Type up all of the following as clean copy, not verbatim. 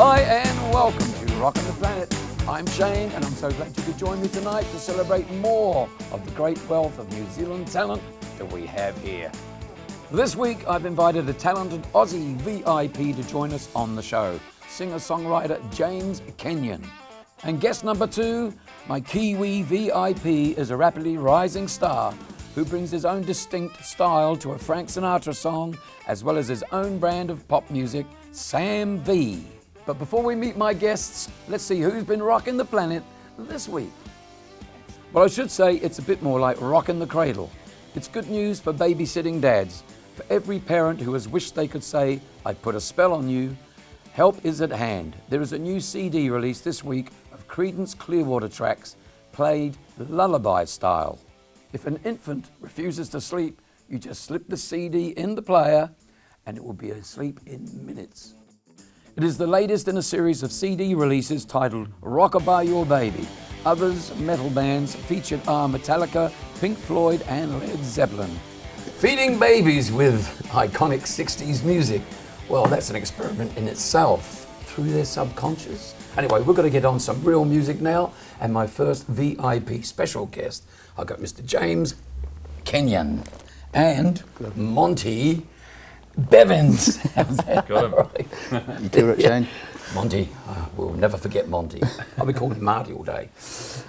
Hi and welcome to Rockin the Planet. I'm Shane and I'm so glad you could join me tonight to celebrate more of the great wealth of New Zealand talent that we have here. This week I've invited a talented Aussie VIP to join us on the show, singer-songwriter James Kenyon. And guest number 2, my Kiwi VIP is a rapidly rising star who brings his own distinct style to a Frank Sinatra song as well as his own brand of pop music, Sam V. But before we meet my guests, let's see who's been rocking the planet this week. Well, I should say it's a bit more like rocking the cradle. It's good news for babysitting dads. For every parent who has wished they could say, I put a spell on you, help is at hand. There is a new CD released this week of Creedence Clearwater tracks played lullaby style. If an infant refuses to sleep, you just slip the CD in the player and it will be asleep in minutes. It is the latest in a series of CD releases titled Rockabye Your Baby. Others metal bands featured are Metallica, Pink Floyd and Led Zeppelin. Feeding babies with iconic 60s music. Well, that's an experiment in itself through their subconscious. Anyway, we're going to get on some real music now. And my first VIP special guest, I've got Mr. James Kenyon and Monty Bevins. How's that? Got him. Right? You do it, Shane. Monty, we'll never forget Monty. I'll be calling him Marty all day.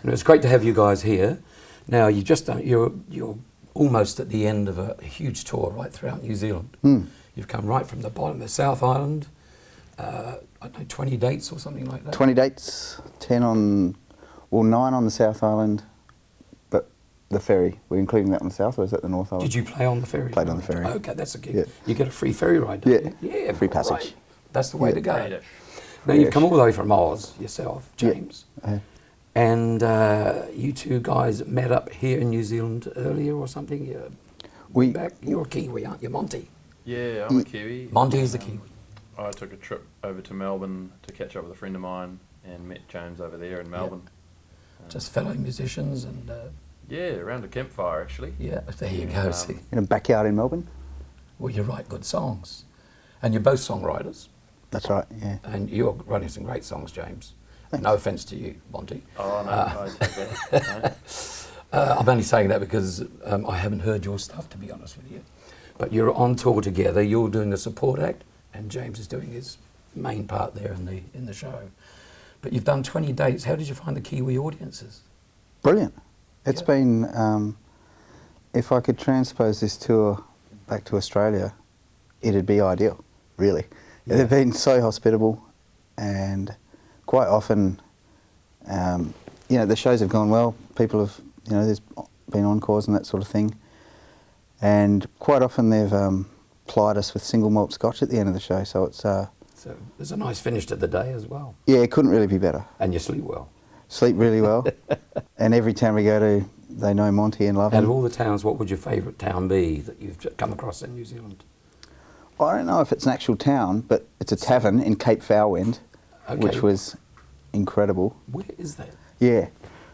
And it's great to have you guys here. Now, you've just done, you're almost at the end of a huge tour right throughout New Zealand. You've come right from the bottom of the South Island, I don't know, 20 dates or something like that? 20 dates, 9 on the South Island, but the ferry, we're including that on the South, or is that the North Island? Did you play on the ferry? Played on the ferry. Okay, that's a gig. Yeah. You get a free ferry ride, don't you? Yeah, free passage. Right. That's the way to go. Right. Now, you've come all the way from Oz yourself, James. Yeah. And you two guys met up here in New Zealand earlier or something? You're a Kiwi, aren't you, Monty? Yeah, I'm a Kiwi. Monty's the Kiwi. I took a trip over to Melbourne to catch up with a friend of mine and met James over there in Melbourne. Just fellow musicians and... Yeah, around a campfire actually. yeah, there you go, see. In a backyard in Melbourne? Well, you write good songs. And you're both songwriters. That's right, yeah. And you're writing some great songs, James. Thanks. No offence to you, Monty. Oh no, I take that. I'm only saying that because I haven't heard your stuff, to be honest with you. But you're on tour together, you're doing the support act, and James is doing his main part there in the show. But you've done 20 dates. How did you find the Kiwi audiences? Brilliant. It's been, if I could transpose this tour back to Australia, it'd be ideal, really. Yeah. They've been so hospitable, and quite often, the shows have gone well. People have, there's been encores and that sort of thing. And quite often they've plied us with single malt scotch at the end of the show, so it's... So there's a nice finish to the day as well. Yeah, it couldn't really be better. And you sleep well. Sleep really well. And every town we go to, they know Monty and love him. Out of all the towns, what would your favourite town be that you've come across in New Zealand? I don't know if it's an actual town, but it's a tavern in Cape Foulwind, which was incredible. Where is that? Yeah.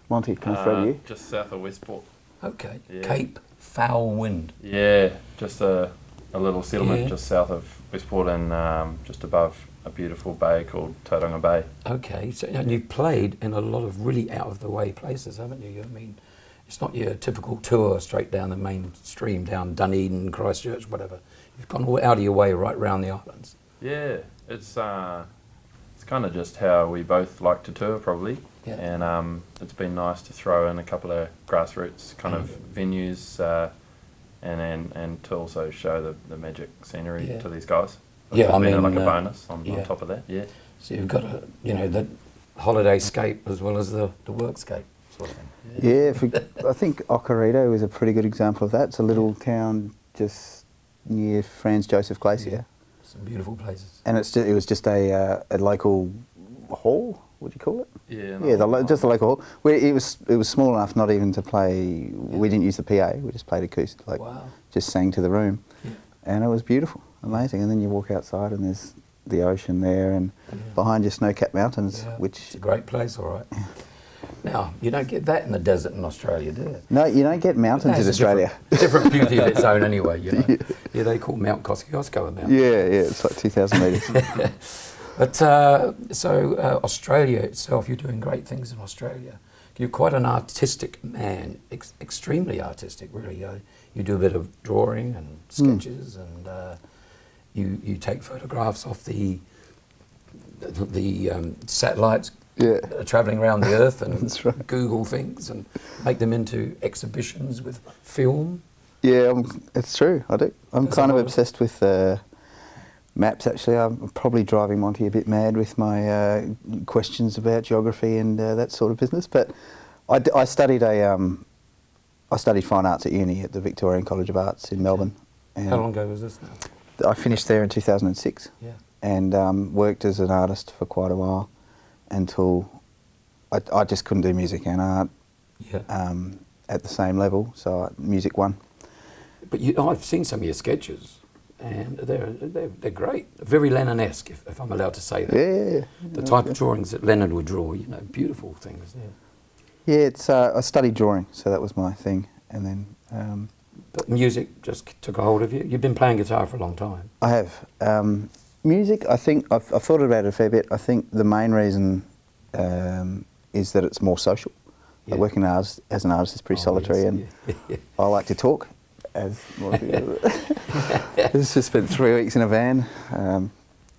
Monty, can I throw to you? Just south of Westport. Okay. Yeah. Cape Foulwind. Yeah, just a little settlement just south of Westport and just above a beautiful bay called Tauranga Bay. Okay, so and you've played in a lot of really out-of-the-way places, haven't you? I mean, it's not your typical tour straight down the main stream, down Dunedin, Christchurch, whatever. You've gone all out of your way right round the islands. Yeah, it's kind of just how we both like to tour, probably. Yeah. And it's been nice to throw in a couple of grassroots kind of venues and to also show the magic scenery to these guys. Yeah, I mean, like a bonus on top of that. Yeah. So you've got the holiday scape as well as the workscape sort of thing. Yeah, I think Okarito is a pretty good example of that. It's a little town just near Franz Joseph Glacier. Yeah. Some beautiful places. And it was just a local hall, would you call it? Yeah. Just a local hall. It was small enough not even to play. We didn't use the PA. We just played acoustic, just sang to the room, and it was beautiful, amazing. And then you walk outside and there's the ocean there, and behind you snow-capped mountains, which it's a great place, all right. Now, you don't get that in the desert in Australia, do you? No, you don't get mountains in Australia. Different beauty of its own anyway, you know. Yeah, they call Mount Kosciuszko a mountain. Yeah, it's like 2,000 metres. But Australia itself, you're doing great things in Australia. You're quite an artistic man, extremely artistic, really. You do a bit of drawing and sketches, and you take photographs off the satellites travelling around the Earth, and That's right. Google things and make them into exhibitions with film. Yeah, it's true. I do. I'm There's kind a of lot of- obsessed with maps. Actually, I'm probably driving Monty a bit mad with my questions about geography and that sort of business. But I studied I studied fine arts at uni at the Victorian College of Arts in Melbourne. And How long ago was this now? I finished there in 2006. Yeah. And worked as an artist for quite a while until I just couldn't do music and art Yeah. at the same level. So music won. But I've seen some of your sketches, and they're great. Very Lennon-esque, if I'm allowed to say that. Yeah. The type of drawings that Lennon would draw, beautiful things. Yeah. Yeah, it's I studied drawing, so that was my thing, and then But music just took a hold of you. You've been playing guitar for a long time. I have music. I think I've thought about it a fair bit. I think the main reason is that it's more social. Yeah. Like working as an artist is pretty solitary, yes, and yeah. I like to talk. As it's just spent 3 weeks in a van.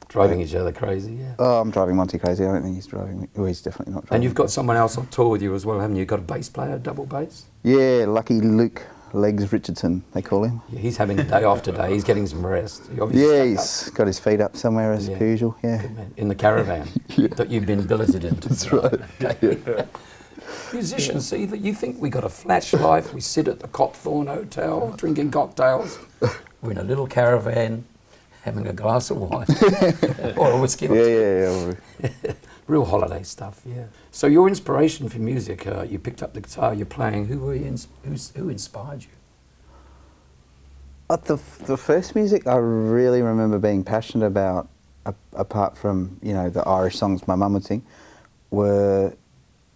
Driving each other crazy, yeah. Oh, I'm driving Monty crazy. I don't think he's driving me. Well, he's definitely not driving. And you've got someone else on tour with you as well, haven't you? You've got a bass player, double bass? Yeah, lucky Luke Legs Richardson, they call him. Yeah, he's having a day off today. He's getting some rest. He obviously Yeah, stuck he's got his feet up somewhere as per usual. up. Yeah, Good man. In the caravan that you've been billeted into. that's right. Okay. Musicians, see, that you think we got a flash life. We sit at the Copthorne Hotel drinking cocktails. We're in a little caravan having a glass of wine or a whiskey. Or two. Yeah. Real holiday stuff, yeah. So your inspiration for music, you picked up the guitar, you're playing. Who inspired you? The first music I really remember being passionate about, apart from the Irish songs my mum would sing, were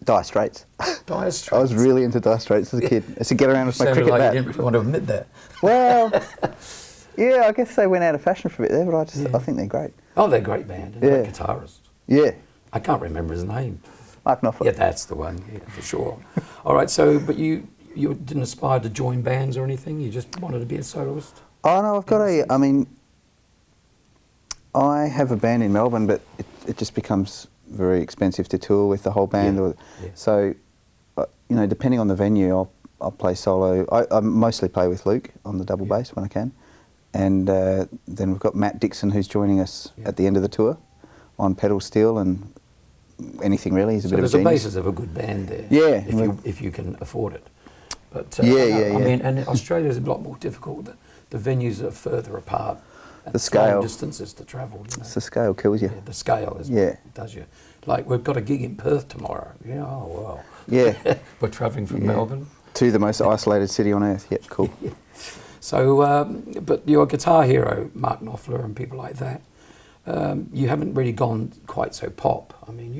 Dire Straits. Dire Straits. I was really into Dire Straits as a kid. I used to get around with my cricket like bat. You didn't really want to admit that. Well, yeah, I guess they went out of fashion for a bit there, but I think they're great. Oh, they're a great band. And great guitarist. Yeah, I can't remember his name. Mark Knopfler. Yeah, that's the one. Yeah, for sure. All right. So, but you didn't aspire to join bands or anything. You just wanted to be a soloist. Oh no, I've got I mean, I have a band in Melbourne, but it just becomes very expensive to tour with the whole band. Yeah. So, depending on the venue, I'll play solo. I mostly play with Luke on the double bass when I can, and then we've got Matt Dixon who's joining us at the end of the tour on pedal steel and anything really. He's a bit of a So there's a genius. basis of a good band there. Yeah. If you can afford it. But Yeah. I mean, and Australia's a lot more difficult. The venues are further apart. And The scale. long distances to travel. It's the scale kills you. Yeah, the scale is Yeah. what does you. Like we've got a gig in Perth tomorrow. Yeah, oh wow. Yeah. We're travelling from Melbourne. To the most isolated city on earth. Yeah, cool. So, but your guitar hero, Mark Knopfler and people like that, you haven't really gone quite so pop. I mean,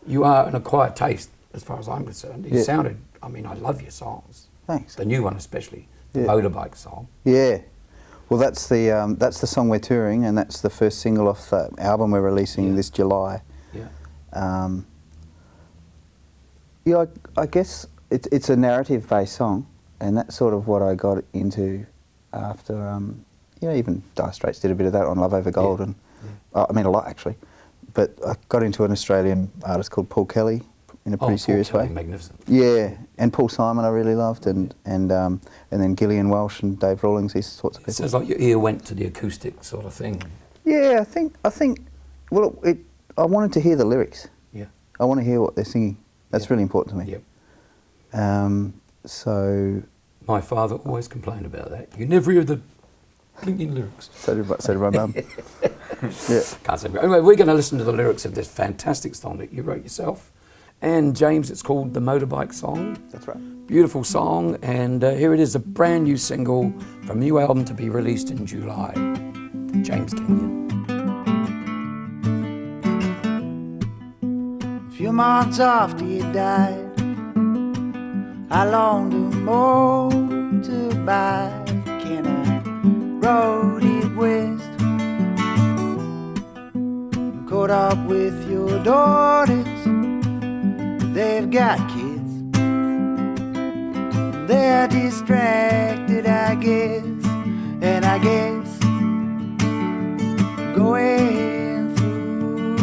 you are an acquired taste as far as I'm concerned. You sounded, I mean, I love your songs. Thanks. The new one especially, the motorbike song. Yeah. Well, that's the song we're touring, and that's the first single off the album we're releasing this July. Yeah. I guess it's a narrative-based song, and that's sort of what I got into after, even Dire Straits did a bit of that on Love Over Gold, and I mean a lot actually. But I got into an Australian artist called Paul Kelly in a pretty serious Paul Kelly, way. Magnificent. Yeah, and Paul Simon I really loved, and then Gillian Welsh and Dave Rawlings, these sorts of It people. sounds like your ear went to the acoustic sort of thing. Yeah, I think. Well, I wanted to hear the lyrics. Yeah. I want to hear what they're singing. That's really important to me. Yep. So. My father always complained about that. You never hear the blinking lyrics. So did my mum. Yeah. Can't say. Anyway, we're going to listen to the lyrics of this fantastic song that you wrote yourself. And James, it's called The Motorbike Song. That's right. Beautiful song. And here it is, a brand new single from a new album to be released in July. James Kenyon. A few months after you died, how long do motorbike can I rode it west? Put up with your daughters, they've got kids. They're distracted, I guess. And I guess going through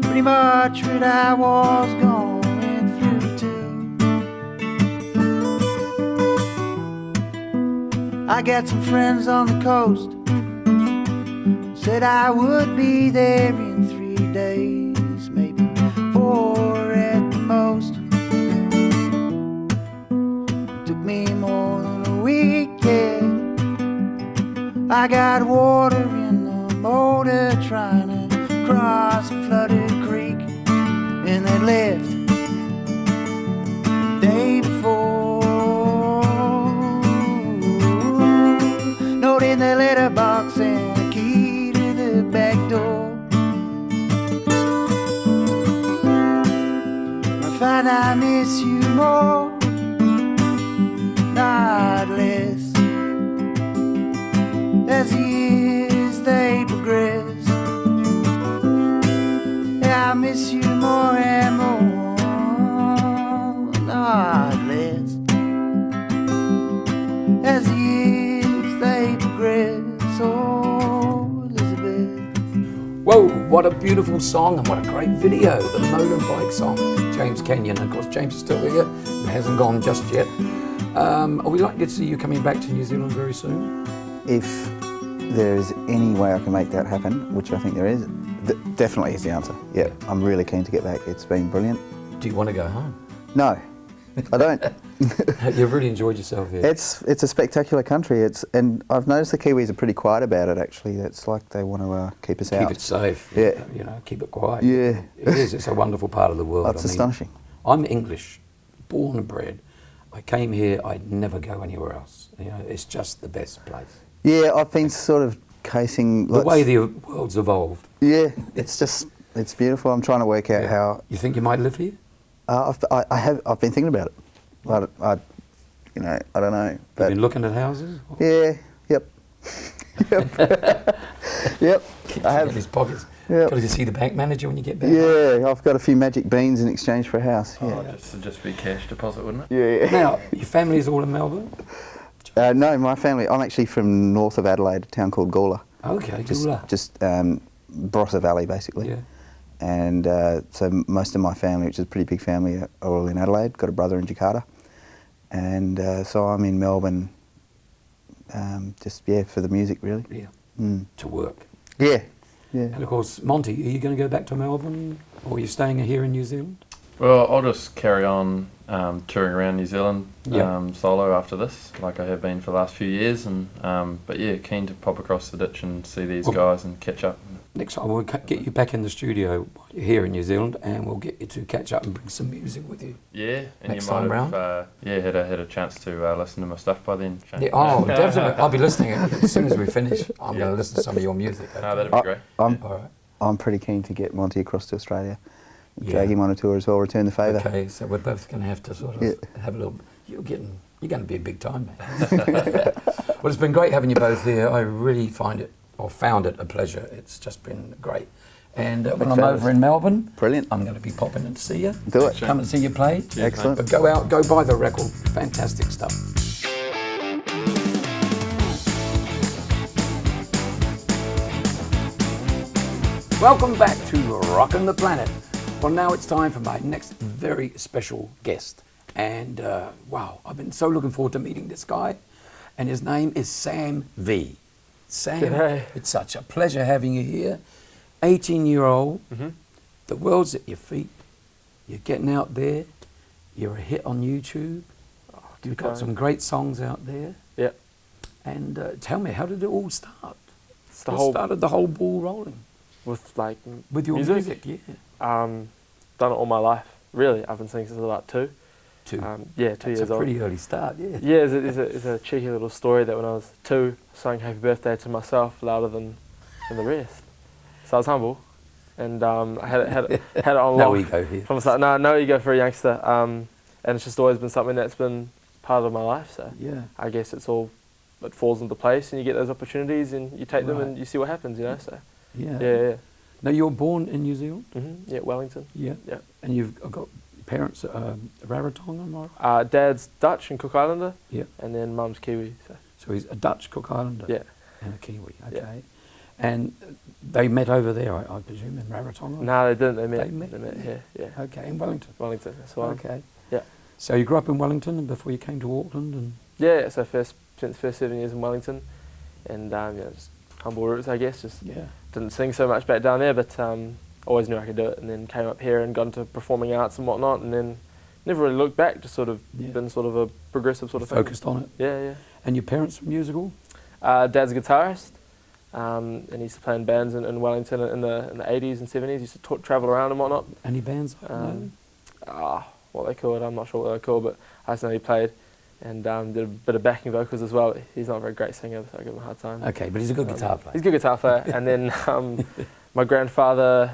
pretty much what I was going through too. I got some friends on the coast, said I would be there in 3 days, maybe 4 at the most. It took me more than a week, yeah. I got water in the motor trying to cross a flooded creek, and they left the day before. Note in the letterbox and a key to the back door. I find I miss you more, not less, as the years they progress. Yeah, I miss you more and more, not less, as the years they progress. Oh, Elizabeth. Whoa, what a beautiful song and what a great video, the motorbike song. James Kenyon, of course, James is still here, he hasn't gone just yet. Are we likely to see you coming back to New Zealand very soon? If there's any way I can make that happen, which I think there is, definitely is the answer. Yeah, I'm really keen to get back. It's been brilliant. Do you want to go home? No, I don't. You've really enjoyed yourself here. It's a spectacular country. And I've noticed the Kiwis are pretty quiet about it. Actually, it's like they want to keep us out. Keep it safe. Yeah. You know, keep it quiet. Yeah. It is. It's a wonderful part of the world. It's astonishing. I'm English, born and bred. I came here. I'd never go anywhere else. You know, it's just the best place. Yeah, I've been sort of casing The way the world's evolved. Yeah, it's beautiful. I'm trying to work out how. You think you might live here? I've been thinking about it. I don't know. But You've been looking at houses? yeah, yep, yep. I have. In his pockets. Yep. Got to see the bank manager when you get back. Yeah, I've got a few magic beans in exchange for a house. Yeah. Oh, just be cash deposit, wouldn't it? Yeah. Now, your family's all in Melbourne? No, my family. I'm actually from north of Adelaide, a town called Gawler. Okay, Just Gawler. Barossa Valley, basically. Yeah. And so most of my family, which is a pretty big family, are all in Adelaide. Got a brother in Jakarta, and so I'm in Melbourne. For the music, really. Yeah. Mm. To work. Yeah. Yeah. And of course, Monty, are you going to go back to Melbourne, or are you staying here in New Zealand? Well, I'll just carry on touring around New Zealand Yeah. solo after this, like I have been for the last few years. And but yeah, keen to pop across the ditch and see these guys and catch up. Next time we'll get you back in the studio while you're here in New Zealand, and we'll get you to catch up and bring some music with you. Yeah, and Next you might time have round. had a chance to listen to my stuff by then. Shane. Yeah, oh, definitely. I'll be listening as soon as we finish. I'm going to listen to some of your music. No, that'd be great. All right. I'm pretty keen to get Monty across to Australia, Yeah. drag him on a tour as well, return the favour. Okay, so we're both going to have to sort of have a little. You're going to be a big time man. Well, it's been great having you both here. I really found it a pleasure. It's just been great. And when I'm over in Melbourne, Brilliant. I'm going to be popping in to see you. Do it. Come and see you play. Excellent. But go out, go buy the record. Fantastic stuff. Welcome back to Rockin' the Planet. Well, now it's time for my next very special guest. And wow, I've been so looking forward to meeting this guy. And his name is Sam V. Sam, G'day. it's such a pleasure having you here. 18-year-old, the world's at your feet. You're getting out there. You're a hit on YouTube. You've got some great songs out there. Yeah. And tell me, how did it all start? It's the What whole started the whole ball rolling? with like With your music, yeah. Done it all my life. Really, I've been singing since I was about 2. 2. 2 That's years a old. pretty early start, yeah. Yeah, it's a cheeky little story that when I was 2, I sang Happy Birthday to myself louder than the rest. So I was humble, and I had it on No lock ego here. from the start. No ego for a youngster, and it's just always been something that's been part of my life. So Yeah. I guess it's all it falls into place, and you get those opportunities, and you take them, Right. and you see what happens. You know, so Yeah. yeah. Now, you're born in New Zealand? Yeah, Wellington. Yeah. Yeah. And you've got parents Rarotonga, am I right? Dad's Dutch and Cook Islander, Yeah. and then mum's Kiwi. So So he's a Dutch Cook Islander? yeah. And a Kiwi, Yeah. okay. And they met over there, I presume, in Rarotonga? No, they didn't. They They met. met? They met here. Yeah. Okay, in Wellington? Wellington. That's the one. Okay. Yeah. So you grew up in Wellington before you came to Auckland? And Yeah. So spent the first 7 years in Wellington, and just humble roots, I guess. Just yeah. didn't sing so much back down there, but always knew I could do it. And then came up here and got into performing arts and whatnot, and then never really looked back. Just sort of been sort of a progressive sort of thing. Focused on it? Yeah, yeah. And your parents were musical? Dad's a guitarist, and he used to play in bands in Wellington in the 80s and 70s. He used to travel around and whatnot. Any bands? Like What they call it, I'm not sure what they're called, but I just know he played and did a bit of backing vocals as well. He's not a very great singer, so I give him a hard time. Okay, but he's a good guitar player. He's a good guitar player. And then my grandfather,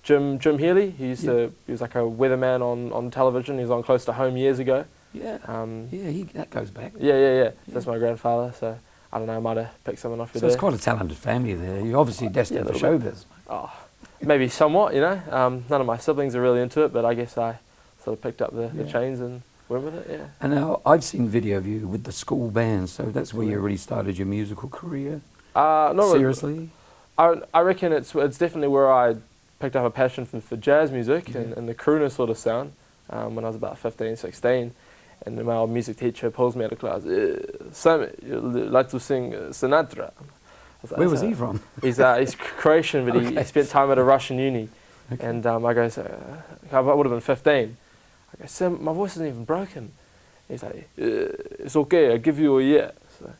Jim Healy, he was like a weatherman on television. He was on Close to Home years ago. Yeah. That goes back. Yeah. That's my grandfather, so I don't know, I might have picked someone off your So it's quite a talented family there. You're obviously destined for a little showbiz. Oh, maybe somewhat, you know. None of my siblings are really into it, but I guess I sort of picked up the chains and went with it, yeah. And now I've seen video of you with the school band, so that's where you really started your musical career? Not really. Seriously? I reckon it's definitely where I picked up a passion for jazz music and the crooner sort of sound when I was about 15, 16. And my old music teacher pulls me out of class. Sam, you like to sing Sinatra? Where was he from? He's Croatian, but he spent time at a Russian uni. Okay. And I go, I would have been 15. I go, Sam, my voice isn't even broken. He's like, it's okay, I'll give you a year. So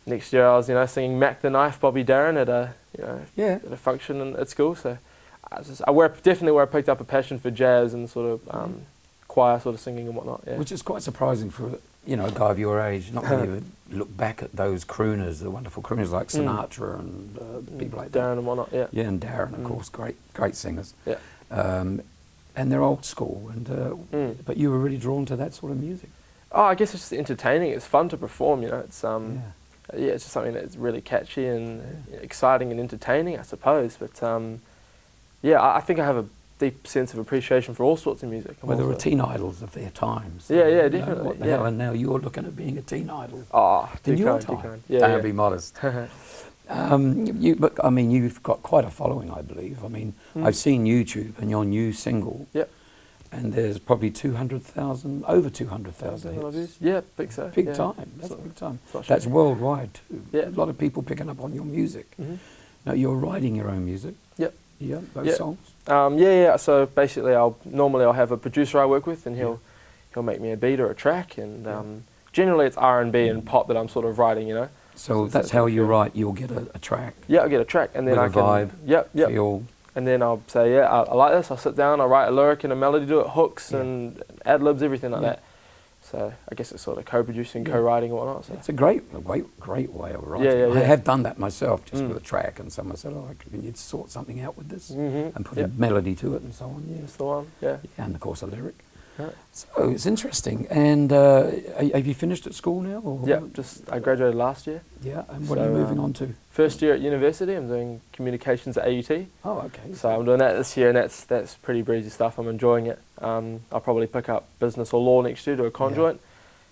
next year I was, singing Mac the Knife, Bobby Darin at at a function at school. So definitely where I picked up a passion for jazz and sort of choir sort of singing and whatnot. Yeah. Which is quite surprising for a guy of your age. Not many would look back at those crooners, the wonderful crooners like Sinatra and people like that. Darren and whatnot. Yeah. Yeah, and Darren, of course, great singers. Yeah. And they're old school. But you were really drawn to that sort of music. Oh, I guess it's just entertaining. It's fun to perform. It's it's just something that's really catchy and exciting and entertaining, I suppose. But I think I have a deep sense of appreciation for all sorts of music. Well, there were teen idols of their times. So definitely. What the hell? And now you're looking at being a teen idol. Oh, in your time. Don't be modest. But I mean, you've got quite a following, I believe. I mean, I've seen YouTube and your new single. Yep. And there's probably over 200,000 hits. Yeah, think so. Big time. That's big time. That's worldwide too. Yeah. A lot of people picking up on your music. Now you're writing your own music. Yep. Yeah, those songs. So basically, I'll have a producer I work with, and he'll make me a beat or a track, and generally it's R&B and pop that I'm sort of writing. So that's how you write. You'll get a track. Yeah, I'll get a track, and then with I can vibe. Feel. And then I'll say, I like this. I'll sit down. I'll write a lyric and a melody to it, hooks and ad libs, everything like that. So I guess it's sort of co-producing, co-writing and whatnot. So. It's a great way of writing. Yeah. I have done that myself, just with a track, and someone said, can you sort something out with this and put a melody to it and so on. That's the one, yeah. And of course a lyric. Right. So it's interesting. And have you finished at school now? Or? Yeah, I graduated last year. Yeah, and what are you moving on to? First year at university, I'm doing communications at AUT. Oh, okay. So I'm doing that this year, and that's pretty breezy stuff. I'm enjoying it. I'll probably pick up business or law next year, do a conjoint.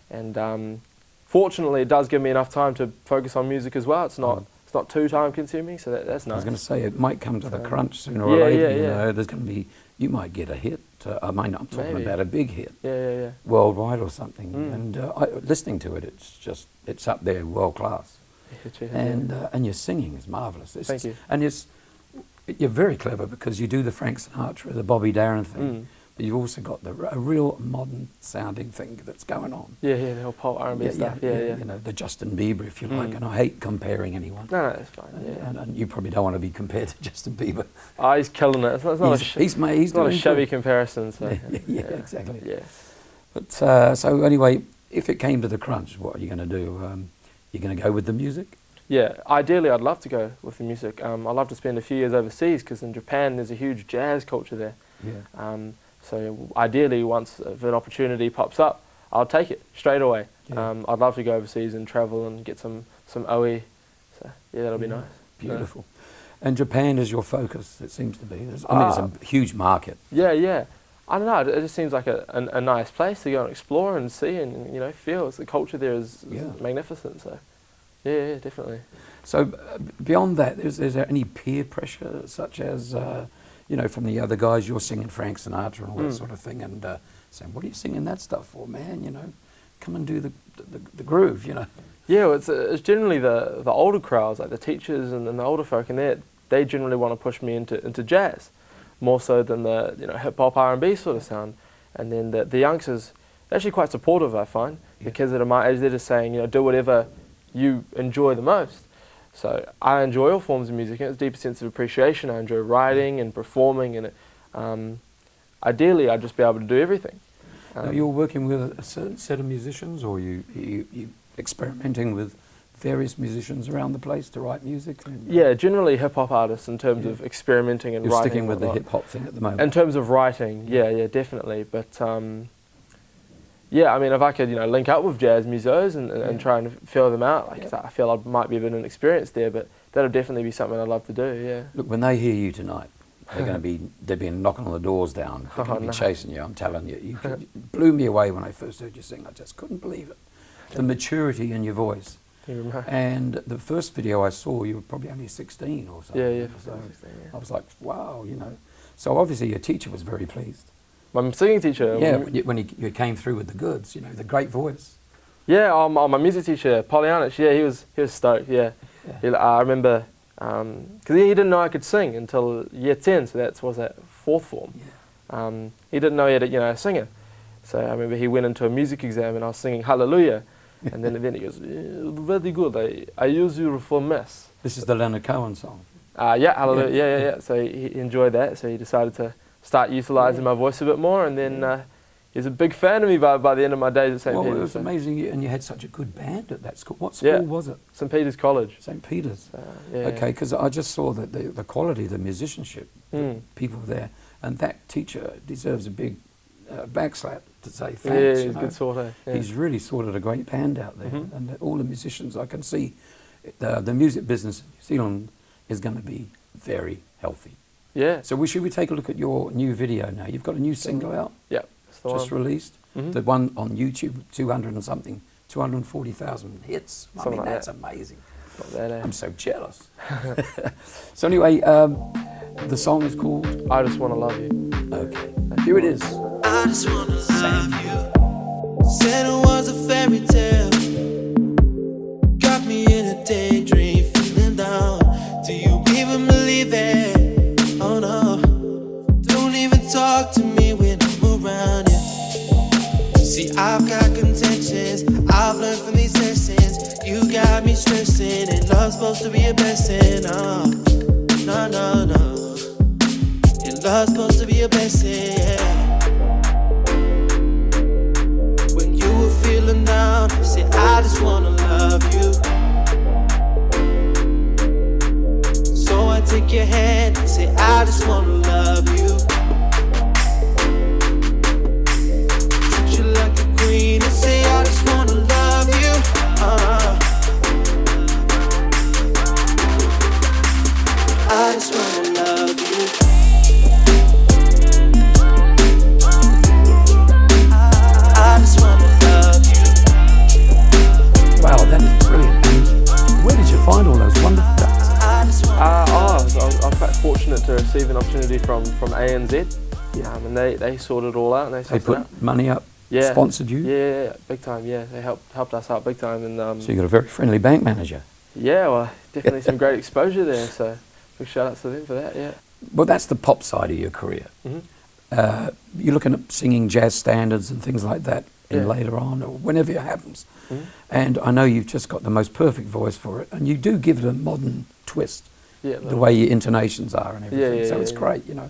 And fortunately, it does give me enough time to focus on music as well. It's not too time consuming, so that's nice. I was going to say, it might come to the crunch sooner or later. There's going to be, you might get a hit. I'm talking about a big hit. Yeah. Worldwide or something. And listening to it, it's up there, world class. And your singing is marvellous. Thank you. And you're very clever because you do the Frank Sinatra, the Bobby Darin thing, but you've also got a real modern sounding thing that's going on. Yeah, the whole pop R&B stuff. Yeah. The Justin Bieber, if you like, and I hate comparing anyone. No, that's fine. Yeah. And you probably don't want to be compared to Justin Bieber. Oh, he's killing it. It's not he's not a shabby comparison. So. Yeah, exactly. Yeah. But so anyway, if it came to the crunch, what are you going to do? You're going to go with the music? Yeah, ideally I'd love to go with the music. I'd love to spend a few years overseas because in Japan there's a huge jazz culture there. Yeah. So ideally, if an opportunity pops up, I'll take it straight away. Yeah. I'd love to go overseas and travel and get some OE. So yeah, that'll be nice. Beautiful. And Japan is your focus, it seems to be. It's a huge market. Yeah. I don't know, it just seems like a nice place to go and explore and see and, you know, feel. The culture there is magnificent, so yeah, definitely. So beyond that, is there any peer pressure, such as, you know, from the other guys, you're singing Frank Sinatra and all that sort of thing, and saying, what are you singing that stuff for, man? You know, come and do the groove, you know. Yeah, well, it's generally the older crowds, like the teachers and the older folk, and they generally want to push me into jazz, more so than the, you know, hip hop R&B sort of sound. And then the youngsters, they're actually quite supportive, I find. The kids that are my age, they're just saying, you know, do whatever you enjoy the most. So I enjoy all forms of music, and it's a deeper sense of appreciation. I enjoy writing and performing, and ideally I'd just be able to do everything. Now you're working with a certain set of musicians, or you experimenting with various musicians around the place to write music? Yeah, generally hip-hop artists in terms of experimenting and You're writing. sticking with the hip-hop thing at the moment? In terms of writing, yeah, definitely. But yeah, I mean, if I could, you know, link up with jazz musos and try and feel them out, like I feel I might be a bit of an experience there, but that'll definitely be something I'd love to do, yeah. Look, when they hear you tonight, they've been knocking all the doors down, they're going to be chasing you, I'm telling you. You blew me away when I first heard you sing, I just couldn't believe it. The maturity in your voice. And the first video I saw, you were probably only 16 or something. Yeah, so 16, yeah. I was like, wow, you know. So obviously your teacher was very pleased. My singing teacher? Yeah, when you came through with the goods, you know, the great voice. Yeah, my music teacher, Pollyanich, yeah, he was stoked, yeah. I remember, because he didn't know I could sing until year 10, so that was that fourth form. Yeah. He didn't know he had a singer. So I remember he went into a music exam and I was singing Hallelujah. And then he goes, very good, I use you for mass. This is the Leonard Cohen song. Yeah, Hallelujah, yeah. So he enjoyed that, so he decided to start utilising my voice a bit more, and then he was a big fan of me by the end of my days at St. Peter's. Well, it was amazing, and you had such a good band at that school. What school was it? St. Peter's College. St. Peter's. Okay, because I just saw that the quality, the musicianship, the people there, and that teacher deserves a big backslap to say thanks. Yeah, he's a good sorter. Yeah. He's really sorted a great band out there, and all the musicians, I can see the music business in New Zealand is going to be very healthy. Yeah. So should we take a look at your new video now? You've got a new single out? Yeah. Just released. The one on YouTube, 200 and something, 240,000 hits. I mean, that's amazing. Not bad, eh? I'm so jealous. So anyway, the song is called I Just Wanna Love You. Okay, here it is. I just wanna love you. Said it was a fairy tale. Got me in a daydream, feeling down. Do you even believe it? Oh no. Don't even talk to me when I'm around you. See, I've got contentions. I've learned from these lessons. You got me stressing, and love's supposed to be a blessing. Oh, no. And love's supposed to be a blessing. Yeah. Feeling down, say I just wanna love you. So I take your hand, say I just wanna love you. Treat you like a queen and say I just wanna love you. I just wanna love you. Wow, that is brilliant. And where did you find all those wonderful cuts? I was quite fortunate to receive an opportunity from ANZ. And they sorted it all out. And they put money up, sponsored you? Yeah, big time, yeah. They helped us out big time. And so you got a very friendly bank manager? Yeah, well, definitely some great exposure there. So big shout out to them for that, yeah. Well, that's the pop side of your career. You're looking at singing jazz standards and things like that later on, or whenever it happens. And I know you've just got the most perfect voice for it, and you do give it a modern twist, the way your intonations are and everything. So it's great, you know.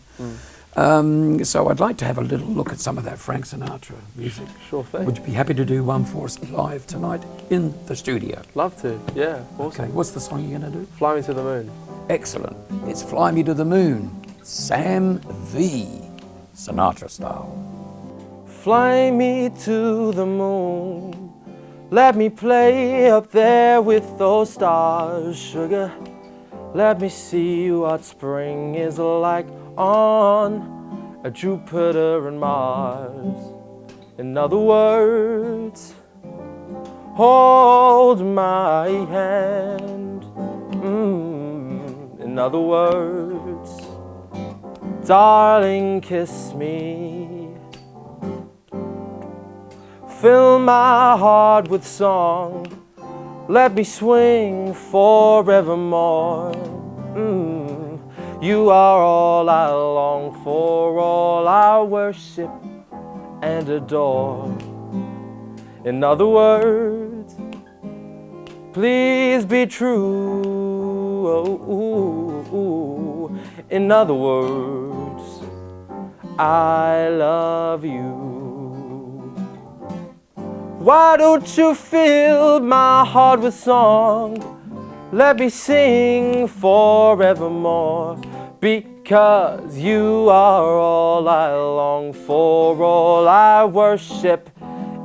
So I'd like to have a little look at some of that Frank Sinatra music. Sure thing. Would you be happy to do one for us live tonight in the studio? Love to, yeah, awesome. Okay, what's the song you're going to do? Fly Me to the Moon. Excellent. It's Fly Me to the Moon, Sam V. Sinatra style. Fly me to the moon, Let me play up there with those stars, sugar. Let me see what spring is like on a Jupiter and Mars. In other words, hold my hand. In other words, darling, kiss me. Fill my heart with song. Let me swing forevermore. You are all I long for, all I worship and adore. In other words, please be true. In other words, I love you. Why don't you fill my heart with song? Let me sing forevermore. Because you are all I long for, all I worship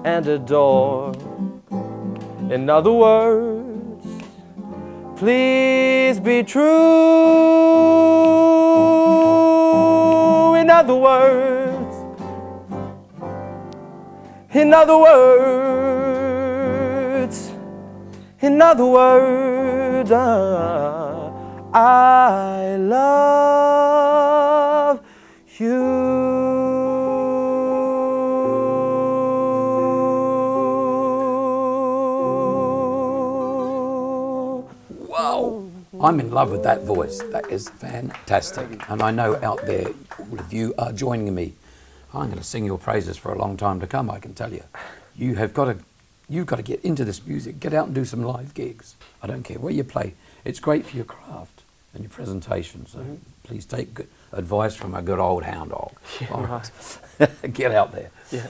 and adore. In other words, please be true. In other words, in other words, in other words, I love you. Wow, I'm in love with that voice. That is fantastic. And I know out there, all of you are joining me. I'm going to sing your praises for a long time to come, I can tell you. You've got to get into this music. Get out and do some live gigs. I don't care where you play. It's great for your craft and your presentation. So please take good advice from a good old hound dog. Yeah, All right. Get out there. Yeah.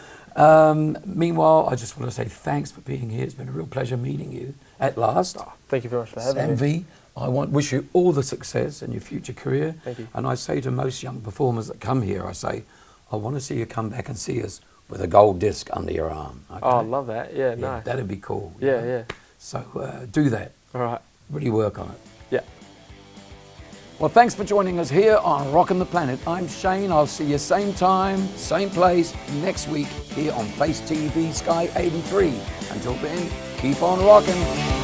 Meanwhile, I just want to say thanks for being here. It's been a real pleasure meeting you at last. Oh, thank you very much for having Sam me. V, I wish you all the success in your future career. Thank you. And I say to most young performers that come here, I say, I want to see you come back and see us with a gold disc under your arm. Okay? Oh, I love that. Yeah, Yeah, nice. that'd be cool. you Yeah, know? yeah. So do that. All right. Really work on it. Yeah. Well, thanks for joining us here on Rockin' the Planet. I'm Shane. I'll see you same time, same place next week here on Face TV Sky 83. Until then, keep on rocking.